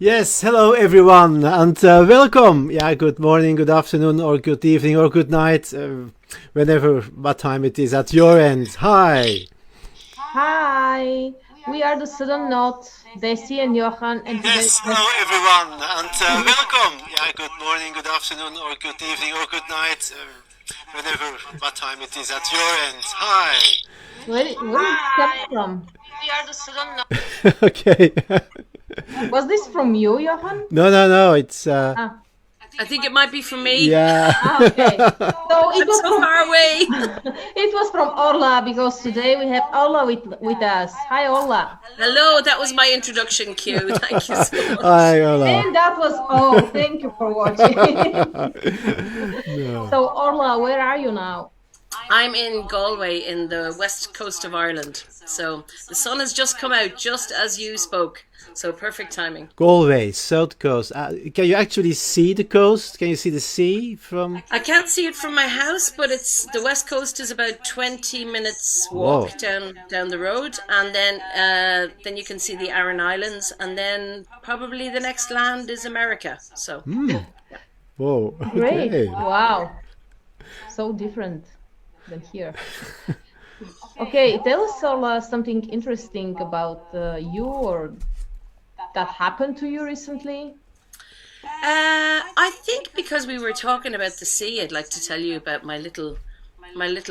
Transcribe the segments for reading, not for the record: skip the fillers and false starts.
Yes, hello everyone, and welcome. Yeah, good morning, good afternoon, or good evening, or good night, whenever, what time it is at your end. Hi. Hi, we are the Sudden Knot, Desi and Johan, and today Yes, hello everyone, and welcome. Yeah, good morning, good afternoon, or good evening, or good night, whenever, what time it is at your end. Hi. where is it coming from? We are the Sudden Knot. Okay. Was this from you, Johan? No, it's Ah, I think it might be from me. yeah. okay. So it I'm was so from far away. it was from Orla because today we have Orla with us. Hi, Orla. Hello, that was my introduction cue. Thank you so much. Hi, hello. And that was all. Thank you for watching. No. So Orla, where are you now? I'm in Galway in the west coast of Ireland. So the sun has just come out just as you spoke. So perfect timing. Galway, South Coast. Can you actually see the coast? Can you see the sea from? I can't see it from my house, but it's the west coast is about 20 minutes walk Whoa. down the road, and then you can see the Aran Islands, and then probably the next land is America. So Whoa. Great. Okay. Wow. So different than here. Okay, tell us Orla something interesting about you or that happened to you recently. I think because we were talking about the sea, I'd like to tell you about my little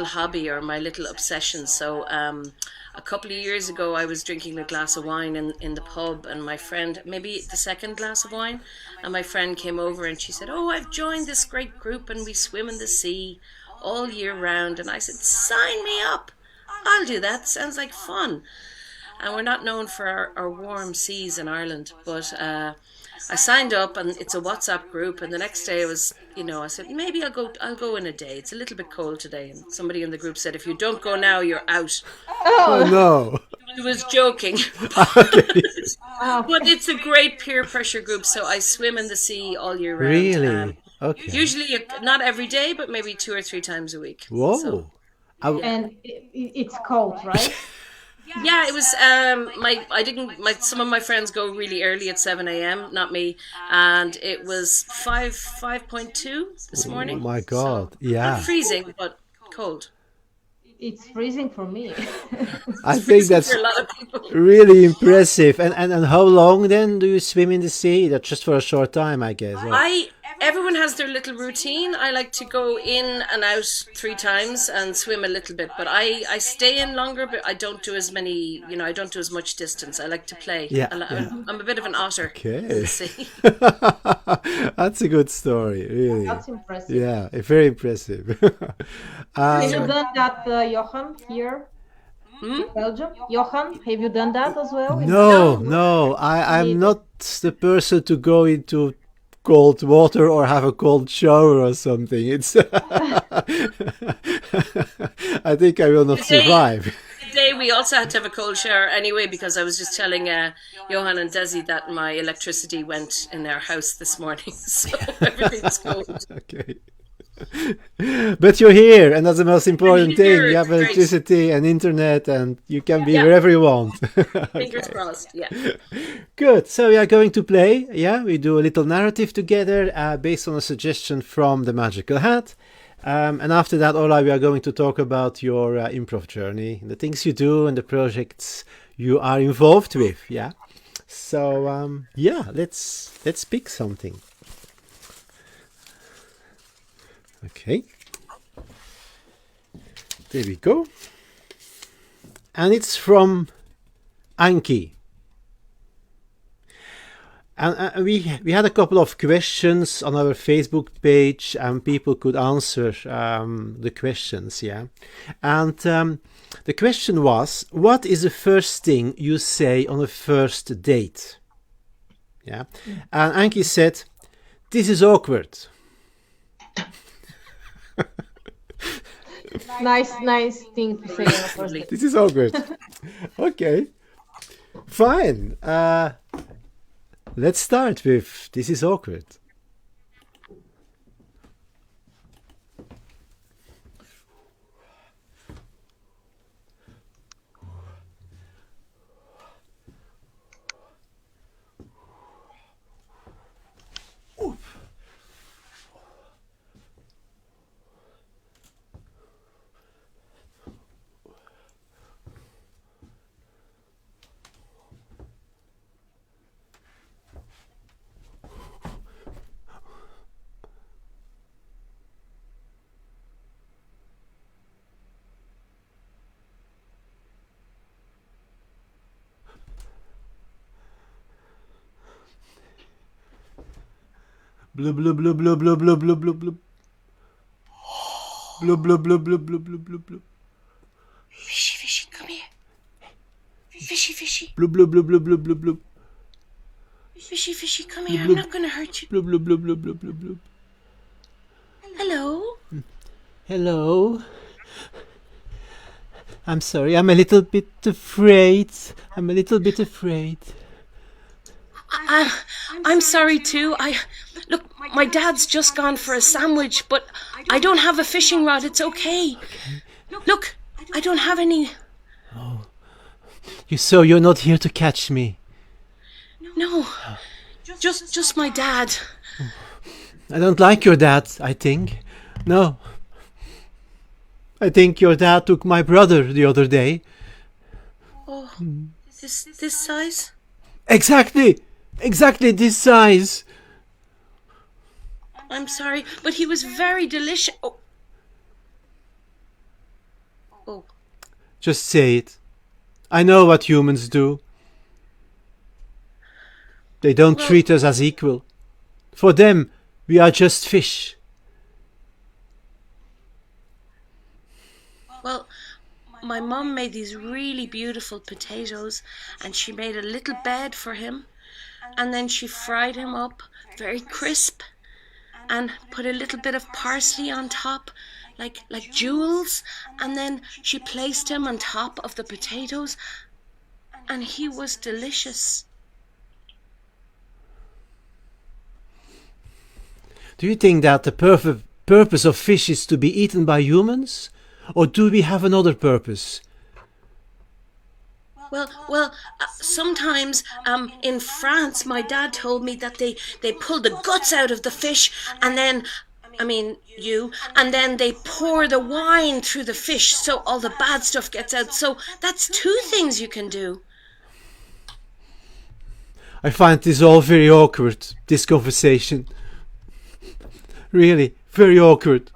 hobby or my little obsession. So a couple of years ago, I was drinking a glass of wine in the pub, and my friend, maybe the second glass of wine, and my friend came over and she said, "Oh, I've joined this great group and we swim in the sea all year round." And I said, "Sign me up. I'll do that. Sounds like fun." And we're not known for our warm seas in Ireland, but I signed up, and it's a WhatsApp group. And the next day, I said maybe I'll go in a day. It's a little bit cold today, and somebody in the group said, "If you don't go now, you're out." Oh Oh, no. I was joking, Okay. wow. but it's a great peer pressure group. So I swim in the sea all year round. Really? Okay. Usually not every day, but maybe 2 or 3 times a week. So Whoa. I, And it's cold, right? yeah, it was I didn't my some of my friends go really early at 7 a.m., not me, and it was 5.2 this oh morning. my So God. not Yeah. freezing, but cold. It's freezing for me. I It's think freezing for that's a lot of people. really impressive. And how long then do you swim in the sea? That's just for a short time, I guess. Or... I Everyone has their little routine. I like to go in and out 3 times and swim a little bit, but I stay in longer, but I don't do as many, I don't do as much distance. I like to play. Yeah, I yeah. I'm a bit of an otter in Okay. the sea. That's a good story, really. That's impressive. Yeah, very impressive. Have you um, done that, Johan, here Hmm? in Belgium? Johan, have you done that as well in no, Belgium? No. no, I'm Neither. not the person to go into cold water or have a cold shower or something. It's I think I will not Today, survive. Today we also had to have a cold shower anyway because I was just telling Johan and Desi that my electricity went in their house this morning, so everything's cold. Okay. But you're here, and that's the most I'm important thing. here. You It's have great. electricity and internet, and you can be Yeah, wherever you want. fingers Okay. crossed. Yeah. Good. So we are going to play. Yeah, we do a little narrative together based on a suggestion from the Magical Hat. And after that, Ola, we are going to talk about your improv journey, the things you do, and the projects you are involved with. Yeah. So yeah, let's pick something. Okay. There we go. And it's from Anki. And we had a couple of questions on our Facebook page, and people could answer the questions, yeah. And the question was, what is the first thing you say on a first date? Yeah. And Anki said, "This is awkward." Nice thing to say on a first Lovely. date. This is awkward. Okay. Fine. Let's start with "This is awkward." Blub blub blub blub blub blub blub blub blub. Blub blub blub blub blub blub blub blub. Fishy, fishy, come here. Fishy, fishy. Blub blub blub blub blub blub blub. Fishy, fishy, come here. I'm not going to hurt you. Blub blub blub blub blub blub blub. Hello. Hello. I'm sorry, I'm a little bit afraid. I'm sorry too. Look, my dad's just gone for a sandwich, but I don't have a fishing rod. It's okay. Look, I don't have any. So you're not here to catch me? No, just my dad. I don't like your dad, I think. No. I think your dad took my brother the other day. Oh, this size? Exactly this size. I'm sorry, but he was very delicious. Oh. Just say it. I know what humans do. They don't treat us as equal. For them, we are just fish. Well, my mum made these really beautiful potatoes, and she made a little bed for him, and then she fried him up very crisp and put a little bit of parsley on top, like jewels, and then she placed him on top of the potatoes, and he was delicious. Do you think that the purpose of fish is to be eaten by humans? Or do we have another purpose? Well, sometimes in France, my dad told me that they pull the guts out of the fish, and then, and then they pour the wine through the fish so all the bad stuff gets out. So that's 2 things you can do. I find this all very awkward, this conversation. Really, very awkward.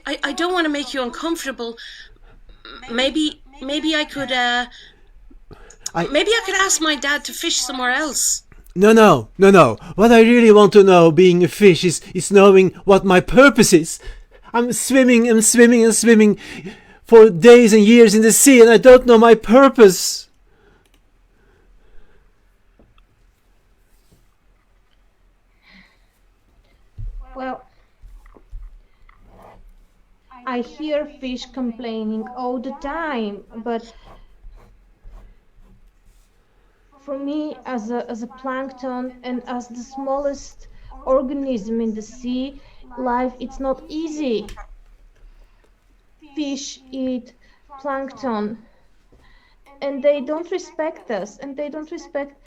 I don't want to make you uncomfortable. Maybe I could maybe I could ask my dad to fish somewhere else. No. What I really want to know, being a fish, is knowing what my purpose is. I'm swimming for days and years in the sea, and I don't know my purpose. Well, I hear fish complaining all the time, but for me, as a plankton and as the smallest organism in the sea, life it's not easy. Fish eat plankton, and they don't respect us, and they don't respect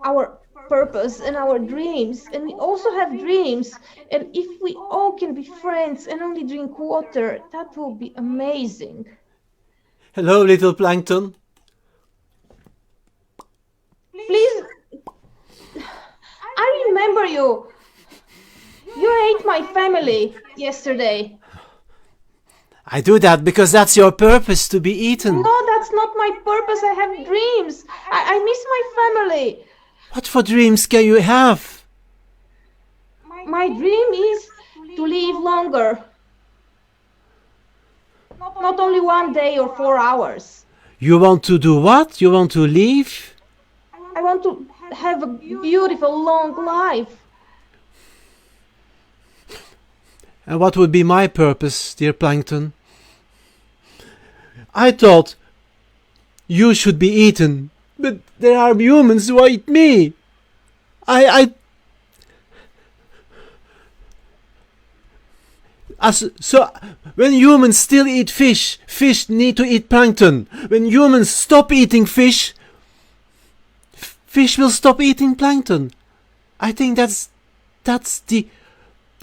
our purpose and our dreams. And we also have dreams, and if we all can be friends and only drink water, that will be amazing. Hello, little plankton. Please, I remember you. You ate my family yesterday. I do that because that's your purpose, to be eaten. No, that's not my purpose. I have dreams. I miss my family. What for dreams can you have? My dream is to live longer. Not only 1 day or 4 hours. You want to do what? You want to leave? I want to have a beautiful long life. And what would be my purpose, dear plankton? I thought you should be eaten, but there are humans who eat me. So when humans still eat fish, fish need to eat plankton. When humans stop eating fish, fish will stop eating plankton. I think that's the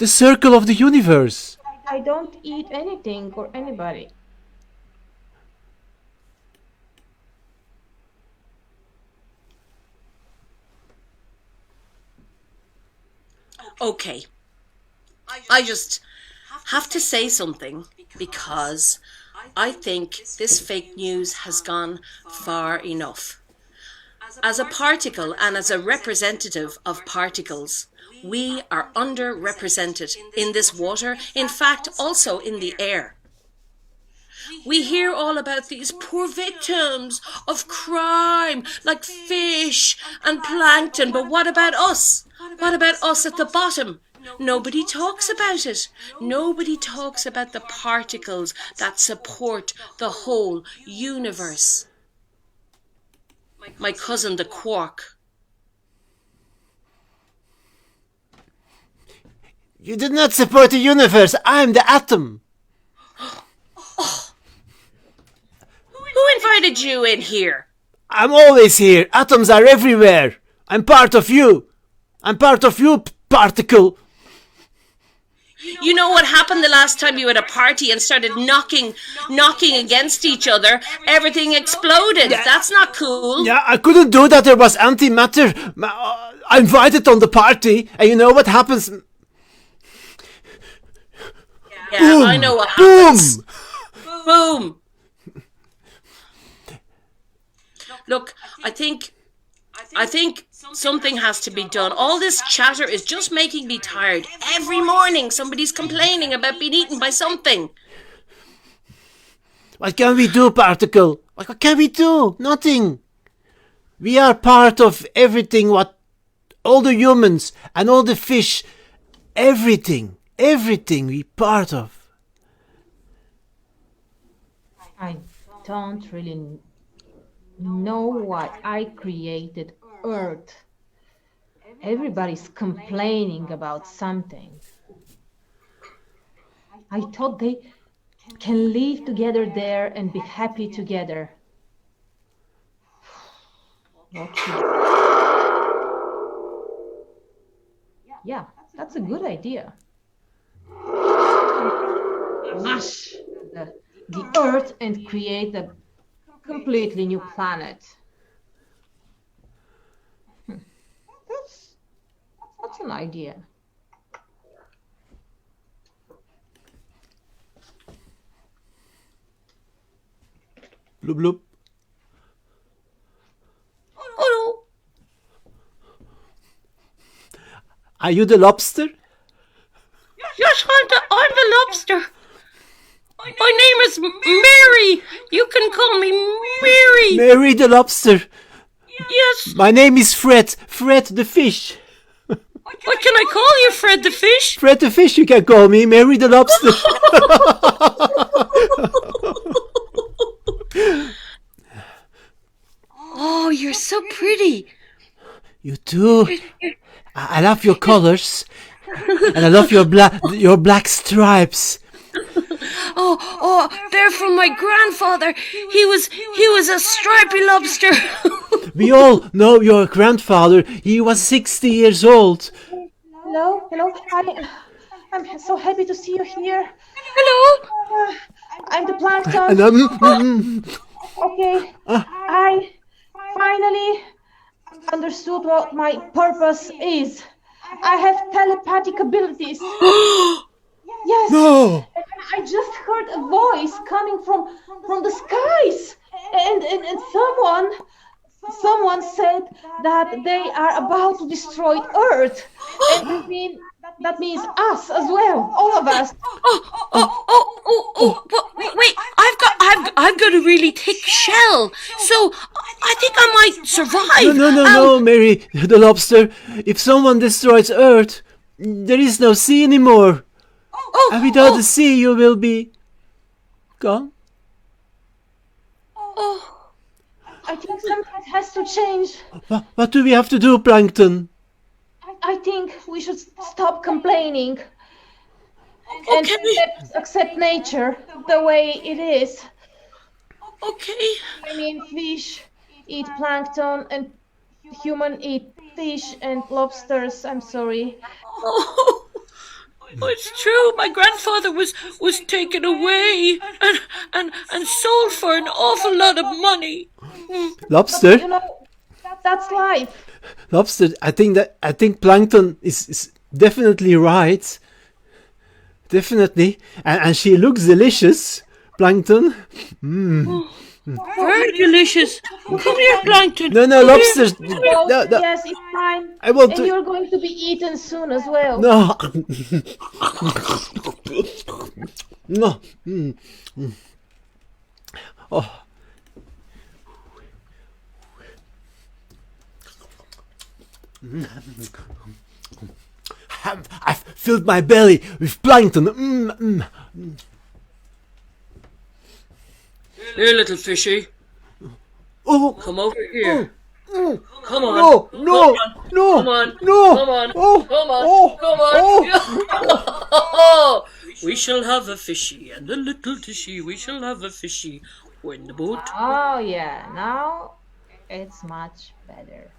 circle of the universe. I don't eat anything or anybody. Okay. I just have to say something because I think this fake news has gone far enough. As a particle and as a representative of particles, we are underrepresented in this water, in fact, also in the air. We hear all about these poor victims of crime, like fish and plankton, but what about us? What about us at the bottom? Nobody talks about it. Nobody talks about the particles that support the whole universe. My cousin, the quark. You did not support the universe. I'm the atom. Who invited you in here? I'm always here. Atoms are everywhere. I'm part of you. I'm part of you, particle. You know what happened the last time you had a party and started knocking against each other? Everything exploded. Yeah. That's not cool. Yeah, I couldn't do that. There was antimatter. I invited on the party, and you know what happens? Yeah, boom, I know what happens. Boom! Boom! Look, I think something has to be done. All this chatter is just making me tired. Every morning somebody's complaining about being eaten by something. What can we do, particle? What can we do? Nothing. We are part of everything, what all the humans and all the fish, everything we part of. I don't really know why I created Earth. Everybody's complaining about something. I thought they can live together there and be happy together. Yeah, that's a good idea. Mash the Earth and create a completely new planet. That's an idea. Bloop bloop. Oh. Are you the lobster? Yes, I'm the lobster. My name is Mary. You can call me Mary. Mary the lobster. Yes. My name is Fred. Fred the fish. What can I call you, Fred the fish? Fred the fish, you can call me. Mary the lobster. Oh, you're so pretty. You too. I love your colors. And I love your black stripes. Oh, they're from my grandfather. He was a stripy lobster. We all know your grandfather. He was 60 years old. Hello. I'm so happy to see you here. Hello. I'm the plankton. Okay. I finally understood what my purpose is. I have telepathic abilities. Yes. No. I just heard a voice coming from the skies, and someone said that they are about to destroy Earth, and that means us as well, all of us. Wait! I've got a really thick shell, so I think I might survive. No, Mary the lobster. If someone destroys Earth, there is no sea anymore. And without the sea, you will be gone. I think something has to change. What do we have to do, Plankton? I think we should stop complaining and accept nature the way it is. Okay. I mean, fish eat plankton and human eat fish and lobsters. I'm sorry. Oh, it's true. My grandfather was taken away and sold for an awful lot of money. Lobster? But, that's life. Lobster, I think Plankton is definitely right. Definitely. And she looks delicious, Plankton. Very delicious. Come here, plankton. No, Come lobsters. here. Oh, No, no. yes, it's fine. I want And to. you're going to be eaten soon as well. No. No. Oh. I've filled my belly with plankton. Here, little fishy. Oh. Come over here. Come on. No, Come no, on. no, Come on. no. Come on. Oh, Come on. oh, Come on. oh. We shall have a fishy and a little tishy. We shall have a fishy when the boat. Oh, yeah, now it's much better.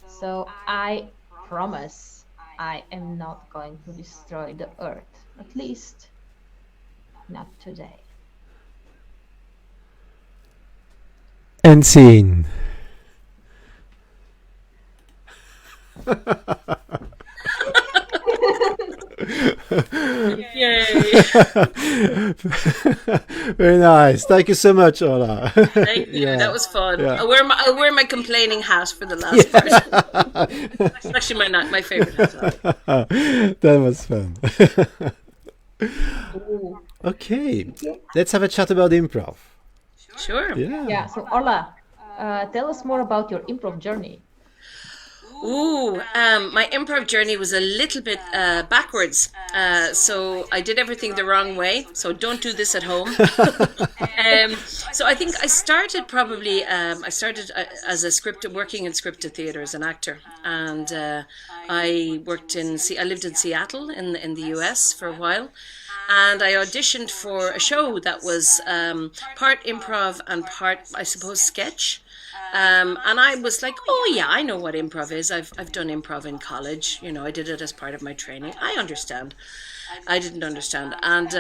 So I promise I am not going to destroy the earth. At least, not today. And scene. Yay! Very nice. Thank you so much, Órla. Thank you. Yeah. That was fun. Yeah. I'll wear my complaining hat for the last part. It's actually my favorite hat. That was fun. Ooh. Okay, let's have a chat about improv. Sure. Yeah, so Órla, tell us more about your improv journey. Ooh, my improv journey was a little bit backwards. So I did everything the wrong way. So don't do this at home. So I think I started probably. I started as a working in scripted theatre as an actor, and I worked in. I lived in Seattle in the US for a while. And I auditioned for a show that was part improv and part, I suppose, sketch. And I was like, oh yeah, I know what improv is. I've done improv in college. You know, I did it as part of my training. I understand. I didn't understand. And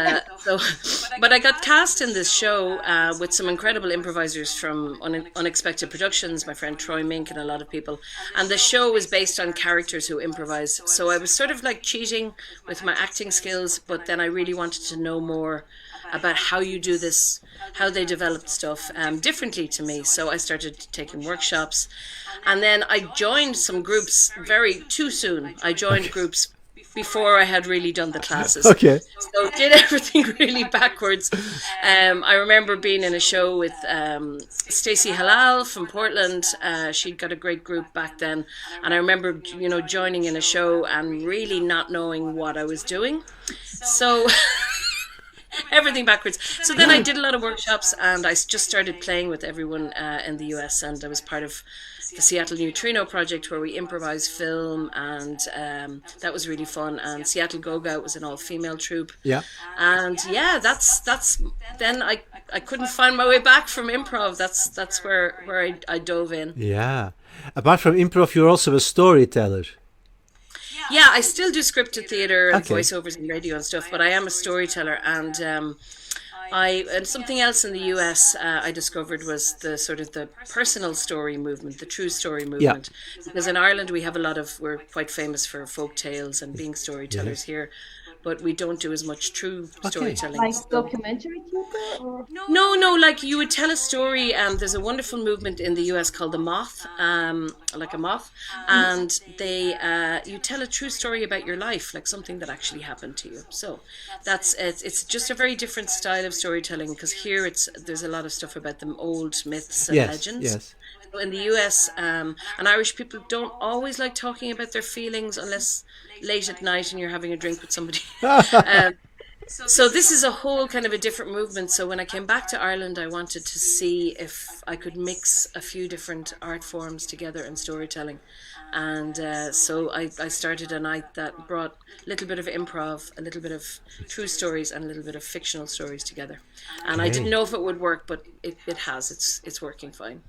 but I got cast in this show with some incredible improvisers from Unexpected Productions, my friend Troy Mink and a lot of people. And the show was based on characters who improvise. So I was sort of like cheating with my acting skills, but then I really wanted to know more about how you do this, how they developed stuff differently to me. So I started taking workshops, and then I joined some groups too soon. I joined groups before I had really done the classes. Okay. So did everything really backwards. I remember being in a show with Stacey Halal from Portland. She'd got a great group back then, and I remember joining in a show and really not knowing what I was doing. So everything backwards. So then I did a lot of workshops, and I just started playing with everyone in the US, and I was part of the Seattle Neutrino project where we improvised film, and that was really fun. And Seattle Go-Go was an all-female troupe. Yeah. And yeah, that's then I couldn't find my way back from improv. That's where I dove in. Yeah. Apart from improv, you're also a storyteller. Yeah, I still do scripted theatre and Okay. voiceovers and radio and stuff, but I am a storyteller, and and something else in the US I discovered was the sort of the personal story movement, the true story movement. Because in Ireland we're quite famous for folk tales and being storytellers here, but we don't do as much true storytelling. Like documentary theater? Or? No, like you would tell a story. There's a wonderful movement in the US called the Moth, like a moth, and you tell a true story about your life, like something that actually happened to you. So it's just a very different style of storytelling, because here there's a lot of stuff about the old myths and legends. Yes. In the US, and Irish people don't always like talking about their feelings unless late at night and you're having a drink with somebody. So this is a whole kind of a different movement. So when I came back to Ireland, I wanted to see if I could mix a few different art forms together in storytelling. And so I started a night that brought a little bit of improv, a little bit of true stories, and a little bit of fictional stories together. And I didn't know if it would work, but it has. It's working fine.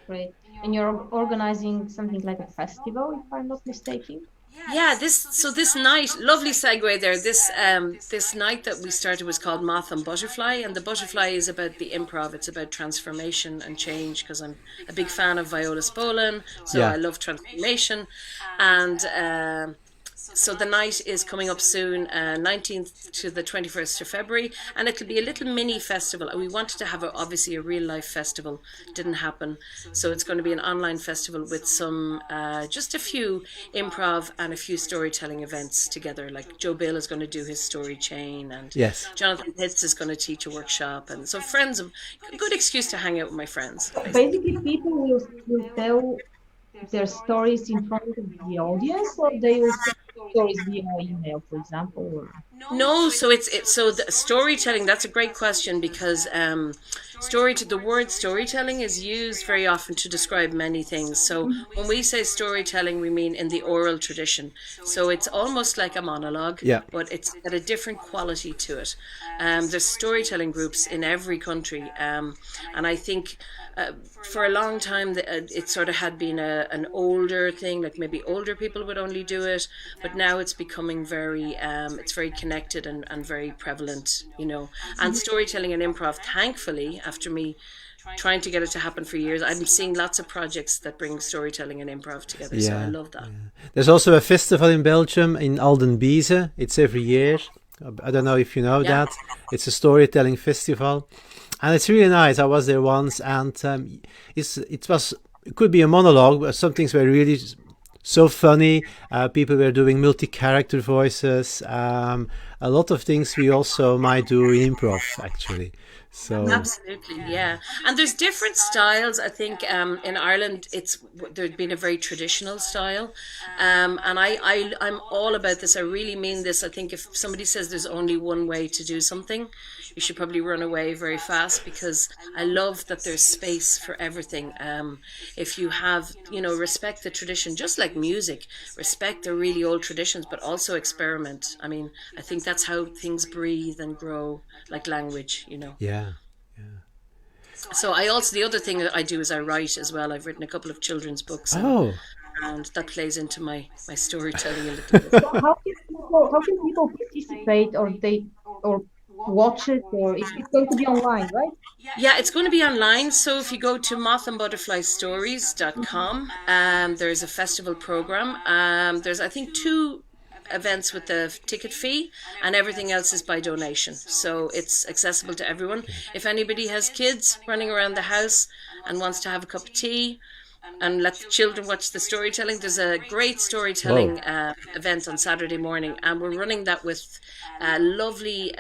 Great. And you're organizing something like a festival, if I'm not mistaken? Yeah, this night, lovely segue there. This night that we started was called Moth and Butterfly, and the butterfly is about the improv. It's about transformation and change, because I'm a big fan of Viola Spolin, so I love transformation. And so the night is coming up soon, 19th to the 21st of February, and it'll be a little mini festival. We wanted to have obviously a real life festival, didn't happen. So it's going to be an online festival with some, just a few improv and a few storytelling events together. Like Joe Bill is going to do his story chain, and Yes. Jonathan Pitts is going to teach a workshop. And so friends, a good excuse to hang out with my friends. Basically, people will tell their stories in front of the audience, or they will send stories via email, for example. Or... No, so so the storytelling. That's a great question, because the word storytelling is used very often to describe many things. So when we say storytelling, we mean in the oral tradition. So it's almost like a monologue, Yeah. but it's got a different quality to it. There's storytelling groups in every country, and I think. For a long time, it sort of had been an older thing, like maybe older people would only do it, but now it's becoming it's very connected and very prevalent, you know. And storytelling and improv, thankfully, after me trying to get it to happen for years, I'm seeing lots of projects that bring storytelling and improv together, so I love that. Yeah. There's also a festival in Belgium, in Aldenbize. It's every year. I don't know if you know that. It's a storytelling festival. And it's really nice. I was there once, and it could be a monologue, but some things were really so funny. People were doing multi-character voices. A lot of things we also might do in improv, actually. So absolutely, yeah. And there's different styles. I think in Ireland, there's been a very traditional style, and I'm all about this. I really mean this. I think if somebody says there's only one way to do something, you should probably run away very fast, because I love that there's space for everything. If you have, respect the tradition, just like music, respect the really old traditions, but also experiment. I mean, I think that's how things breathe and grow, like language, Yeah. So the other thing that I do is I write as well. I've written a couple of children's books. And that plays into my storytelling a little bit. So how can people participate, or watch it, or it's going to be online, right? Yeah, it's going to be online. So if you go to mothandbutterflystories.com, there's a festival program. There's, I think, 2 events with the ticket fee, and everything else is by donation. So it's accessible to everyone. If anybody has kids running around the house and wants to have a cup of tea and let the children watch the storytelling, there's a great storytelling event on Saturday morning, and we're running that with a lovely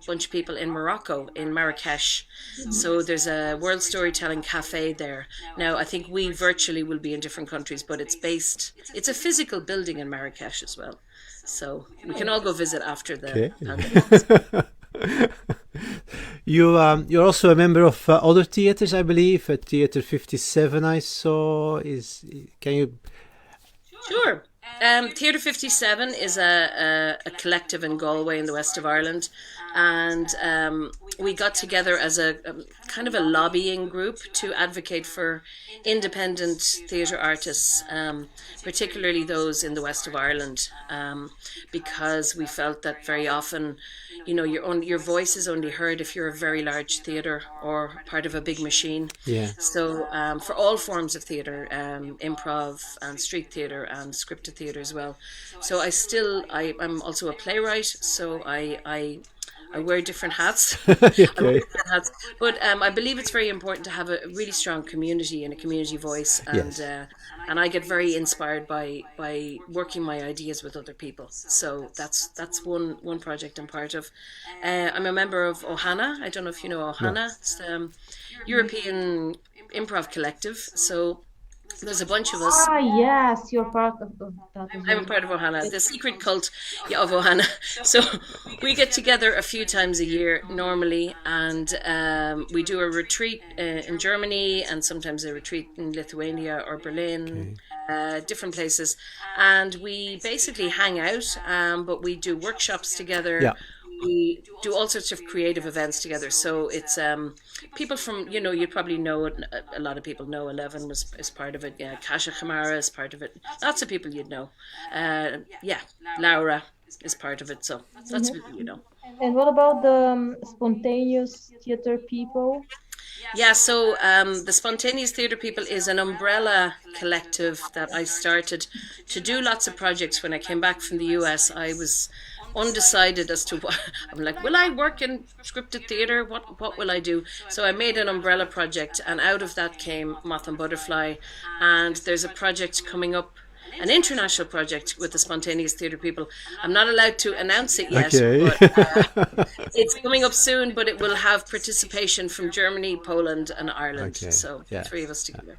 bunch of people in Morocco, in Marrakesh. So there's a World Storytelling Cafe there. Now, I think we virtually will be in different countries, but it's a physical building in Marrakesh as well. So we can all go visit after the pandemic. You're also a member of other theatres, I believe. Theatre 57 I saw. Can you... Sure. Theatre 57 is a collective in Galway in the west of Ireland, and we got together as a kind of a lobbying group to advocate for independent theatre artists, particularly those in the west of Ireland, because we felt that very often, your voice is only heard if you're a very large theatre or part of a big machine. Yeah. So for all forms of theatre, improv and street theatre and scripted theatre as well. So I'm also a playwright, so I wear different hats. Okay. I wear different hats. But I believe it's very important to have a really strong community and a community voice. And and I get very inspired by working my ideas with other people. So that's one project I'm part of. I'm a member of Ohana. I don't know if you know Ohana. No. It's the European Improv Collective. So there's a bunch of us. Ah, yes, you're part of that. I'm a part of Ohana, the secret cult of Ohana. So we get together a few times a year normally, and we do a retreat in Germany, and sometimes a retreat in Lithuania or Berlin, different places. And we basically hang out, but we do workshops together. Yeah. We do all sorts of creative events together. So it's people from, you probably know, a lot of people know Eleven is part of it. Yeah, Kasia Kamara is part of it. Lots of people you'd know. Laura is part of it. So lots of people you know. And what about the spontaneous theater people? Yeah, so the Spontaneous Theatre People is an umbrella collective that I started to do lots of projects. When I came back from the US, I was undecided as to what I'm like, will I work in scripted theatre? What will I do? So I made an umbrella project, and out of that came Moth and Butterfly. And there's a project coming up, an international project with the Spontaneous Theatre People. I'm not allowed to announce it yet, Okay. but it's coming up soon, but it will have participation from Germany, Poland and Ireland. Okay, So yeah. 3 of us together.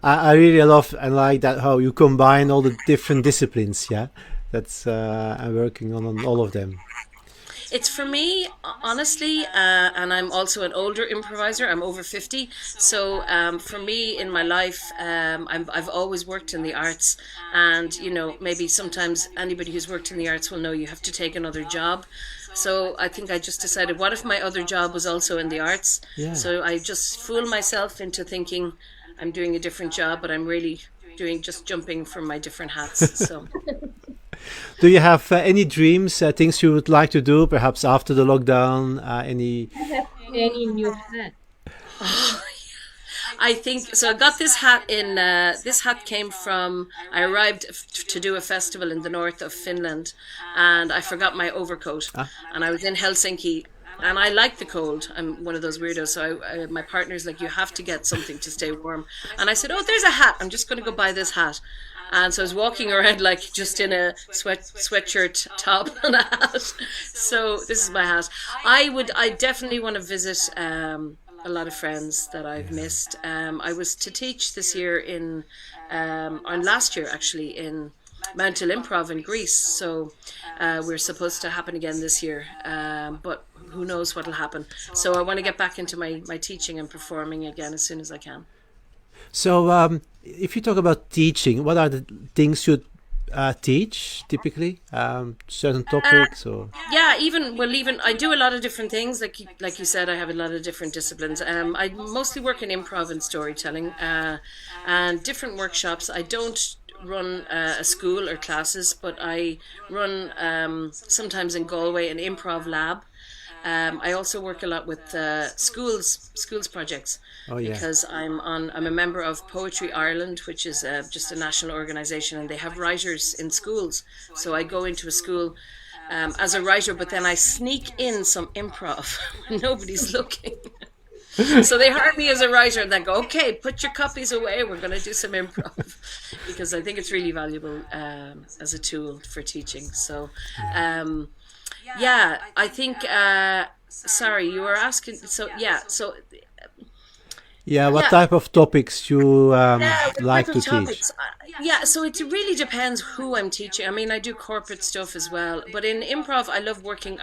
I really love and like that how you combine all the different disciplines. Yeah, that's I'm working on all of them. It's for me, honestly, and I'm also an older improviser. I'm over 50. So for me in my life, I've always worked in the arts. And, you know, maybe sometimes anybody who's worked in the arts will know you have to take another job. So I think I just decided, what if my other job was also in the arts? Yeah. So I just fool myself into thinking I'm doing a different job, but I'm really just jumping from my different hats. So. Do you have any dreams, things you would like to do, perhaps after the lockdown? Any? Any new hat? I think so. I got this hat in. This hat came from. I arrived to do a festival in the north of Finland, and I forgot my overcoat. And I was in Helsinki, and I like the cold. I'm one of those weirdos. So my partner's like, you have to get something to stay warm. And I said, oh, there's a hat. I'm just going to go buy this hat. And so I was walking around like just in a sweatshirt top and a hat. So this is my hat. I definitely want to visit a lot of friends that I've missed. I was to teach this year on last year actually in Mountain Improv in Greece. So we're supposed to happen again this year. But who knows what'll happen. So I want to get back into my teaching and performing again as soon as I can. So, if you talk about teaching, what are the things you teach typically? Certain topics or? Yeah, even I do a lot of different things. Like you said, I have a lot of different disciplines. I mostly work in improv and storytelling, and different workshops. I don't run a school or classes, but I run sometimes in Galway an improv lab. I also work a lot with schools projects. Oh, yeah. Because I'm a member of Poetry Ireland, which is just a national organisation, and they have writers in schools. So I go into a school as a writer, but then I sneak in some improv when nobody's looking. So they hire me as a writer and then go, okay, put your copies away, we're going to do some improv. Because I think it's really valuable as a tool for teaching. So yeah, I think sorry, you were asking, what type of topics you like to topics. teach? Yeah, so it really depends who I'm teaching. I mean, I do corporate stuff as well, but in improv, I love working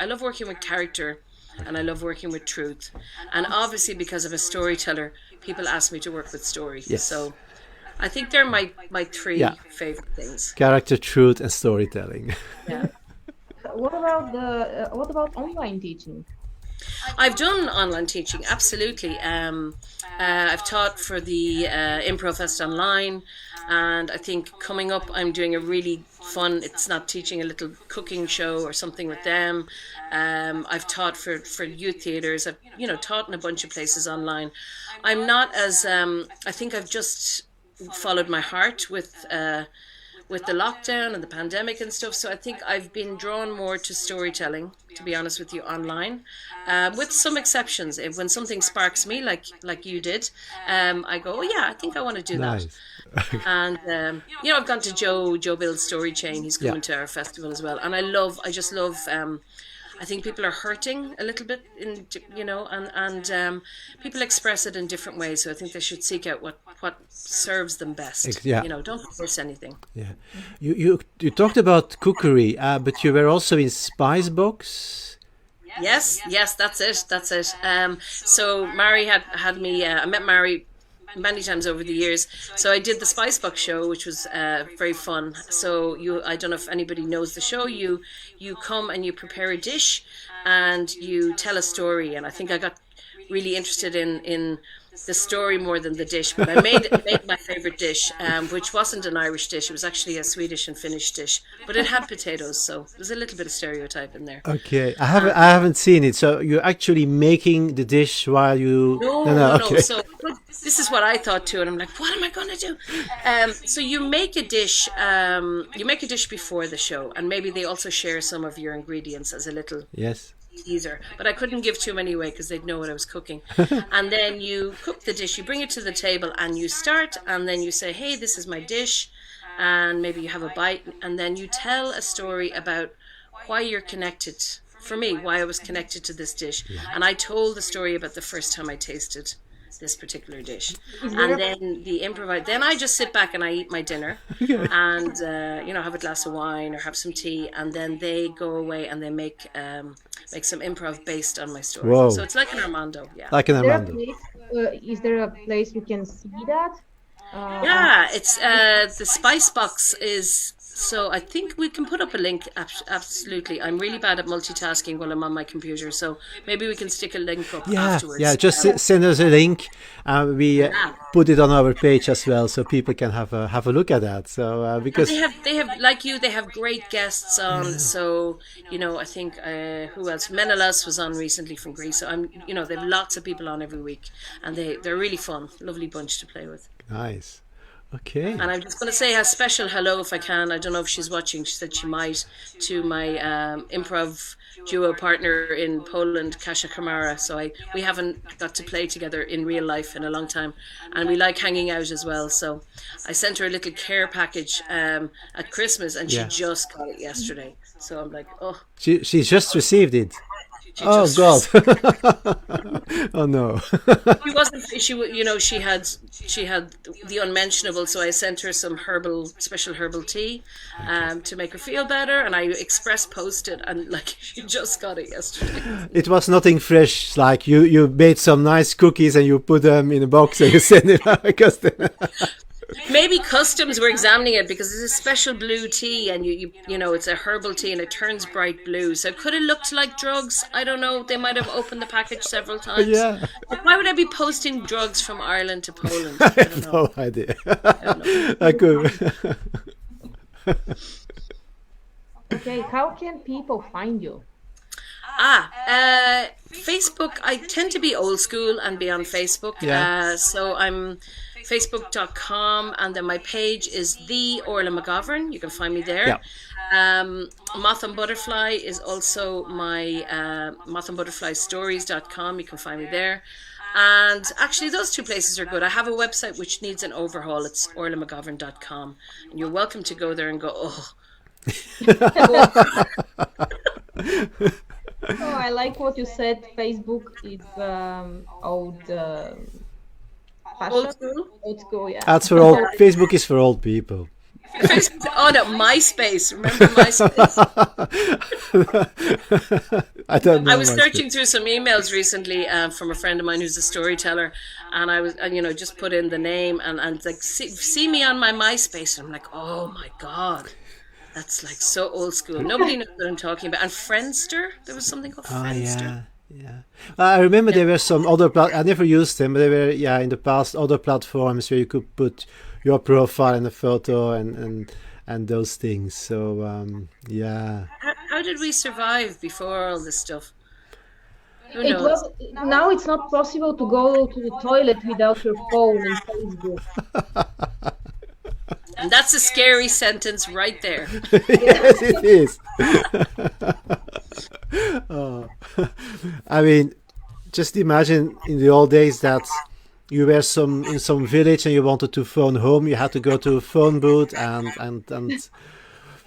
with character, and I love working with truth. And obviously, because I'm a storyteller, people ask me to work with story. Yes. So I think they're my 3 favorite things. Character, truth, and storytelling. Yeah. What about online teaching? I've done online teaching, absolutely. I've taught for the Improv Fest online, and I think coming up I'm doing a really fun, it's not teaching, a little cooking show or something with them. I've taught for youth theatres. I've taught in a bunch of places online. I'm not as I think I've just followed my heart with the lockdown and the pandemic and stuff. So I think I've been drawn more to storytelling, to be honest with you, online, with some exceptions. When something sparks me, like you did, I go, oh yeah, I think I want to do Nice. that. And I've gone to Joe Bill's Story Chain. He's coming to our festival as well, and I just love. I think people are hurting a little bit, and people express it in different ways. So I think they should seek out what serves them best. Yeah. Don't force anything. Yeah, you talked about cookery, but you were also in Spice Box. Yes, that's it. So Mary had me. I met Mary many times over the years. So I did the Spice Box show, which was very fun. So I don't know if anybody knows the show. You come and you prepare a dish, and you tell a story. And I think I got really interested in the story more than the dish. But I made my favorite dish, which wasn't an Irish dish. It was actually a Swedish and Finnish dish, but it had potatoes, so there's a little bit of stereotype in there. Okay, I haven't seen it. So you're actually making the dish while you? No. Okay. So this is what I thought too, and I'm like, what am I going to do? So you make a dish. You make a dish before the show, and maybe they also share some of your ingredients as a little Yes. teaser. But I couldn't give too many away because they'd know what I was cooking. And then you cook the dish. You bring it to the table, and you start, and then you say, "Hey, this is my dish," and maybe you have a bite, and then you tell a story about why you're connected. For me, why I was connected to this dish, and I told the story about the first time I tasted this particular dish, and then the improvise. Then I just sit back and I eat my dinner, and have a glass of wine or have some tea, and then they go away and they make some improv based on my story. Whoa. So it's like an Armando, yeah. Like an Is there a Armando. place, is there a place we can see that? Yeah, it's the Spice Box is. So I think we can put up a link. Absolutely, I'm really bad at multitasking while I'm on my computer. So maybe we can stick a link up afterwards. Yeah. Just send us a link. We put it on our page as well, so people can have a look at that. So because they have like you, they have great guests on. So I think who else? Menelaus was on recently from Greece. So they have lots of people on every week, and they're really fun, lovely bunch to play with. nice. Okay. And I'm just going to say a special hello if I can. I don't know if she's watching. She said she might, to my improv duo partner in Poland, Kasia Kamara. So we haven't got to play together in real life in a long time, and we like hanging out as well. So I sent her a little care package at Christmas, and she just got it yesterday. So I'm like, oh. She just received it. She Oh just God! Oh no! She wasn't. She had the unmentionable. So I sent her some special herbal tea, to make her feel better. And I express posted, and she just got it yesterday. It was nothing fresh. Like you made some nice cookies and you put them in a box and you send it out because. Maybe customs were examining it because it's a special blue tea, and it's a herbal tea and it turns bright blue. So it could have looked like drugs. I don't know. They might have opened the package several times. Yeah. But why would I be posting drugs from Ireland to Poland? I have no idea. I could. Okay, how can people find you? Facebook. I tend to be old school and be on Facebook. Yeah. So I'm facebook.com, and then my page is the Órla Mc Govern. You can find me there. Yeah. Moth and Butterfly is also my mothandbutterflystories.com. You can find me there. And actually, those two places are good. I have a website which needs an overhaul. It's orlamcgovern.com. And you're welcome to go there and go, oh. Oh, I like what you said. Facebook is old Old school? Old school, yeah. That's for old. Facebook is for old people. Oh no, MySpace. Remember MySpace? I don't know. I was searching through some emails recently from a friend of mine who's a storyteller, and I was, just put in the name and like see me on my MySpace, and I'm like, oh my god, that's like so old school. Nobody knows what I'm talking about. And Friendster, there was something called Friendster. Yeah. I remember there were some other. I never used them, but there were in the past other platforms where you could put your profile and a photo and those things. So How did we survive before all this stuff? Who knows? Now it's not possible to go to the toilet without your phone and Facebook. And that's a scary sentence right there. Yes, it is. Oh. I mean, just imagine in the old days that you were in some village and you wanted to phone home. You had to go to a phone booth and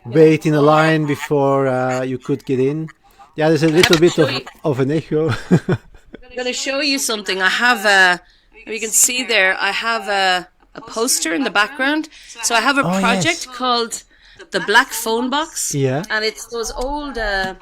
wait in a line before you could get in. Yeah, there's a little bit of an echo. I'm going to show you something. I have you can see there, I have a poster in the background. So I have a project called the Black Phone Box. Yeah. And it's those old, the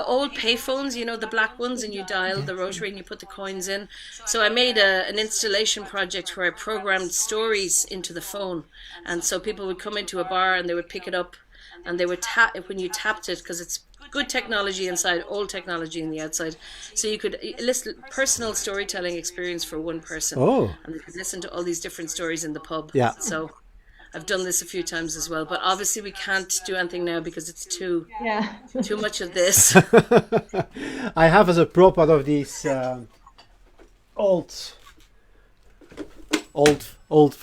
old payphones, the black ones, and you dial the rotary and you put the coins in. So I made an installation project where I programmed stories into the phone. And so people would come into a bar and they would pick it up and they would tap when you tapped it, because it's good technology inside, old technology on the outside. So you could listen personal storytelling experience for one person. Oh. And they could listen to all these different stories in the pub. Yeah. So I've done this a few times as well, but obviously we can't do anything now because it's too much of this. I have as a prop one of these old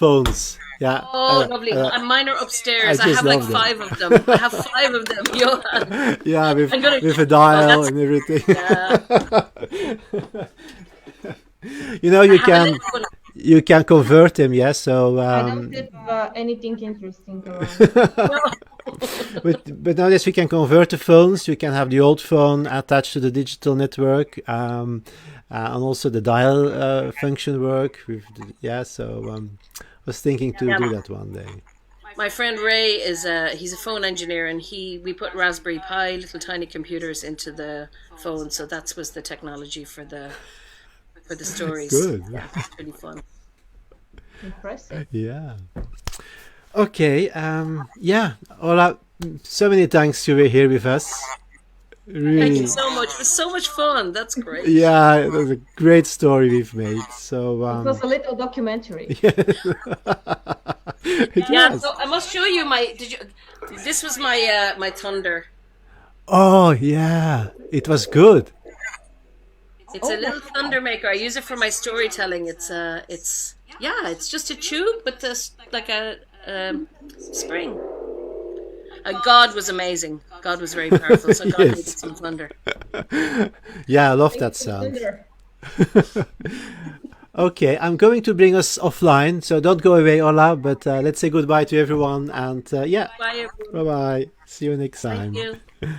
phones. Yeah. Oh, lovely. And mine are upstairs. I just have like love them. 5 of them. I have 5 of them, Johan. Yeah, with with a dial and everything. You know, you can convert them, yes. So I don't have anything interesting around. but nowadays we can convert the phones. You can have the old phone attached to the digital network, and also the dial function work. So I was thinking to do that one day. My friend Ray he's a phone engineer, and we put Raspberry Pi, little tiny computers, into the phone. So that was the technology for the stories. Good. Yeah, it's really fun. Impressive. Yeah. Okay. Órla, so many thanks you were here with us. Really. Thank you so much. It was so much fun. That's great. Yeah, it was a great story we've made. So It was a little documentary. Yeah, so I must show you this was my thunder. Oh yeah, it was good. It's a little thunder maker. I use it for my storytelling. It's just a tube with this like a spring. God was amazing. God was very powerful. So God Yes. needed some thunder. Yeah, I love that sound. Okay, I'm going to bring us offline, so don't go away, Órla, but let's say goodbye to everyone, and Bye, everyone. bye-bye. See you next time. Thank you.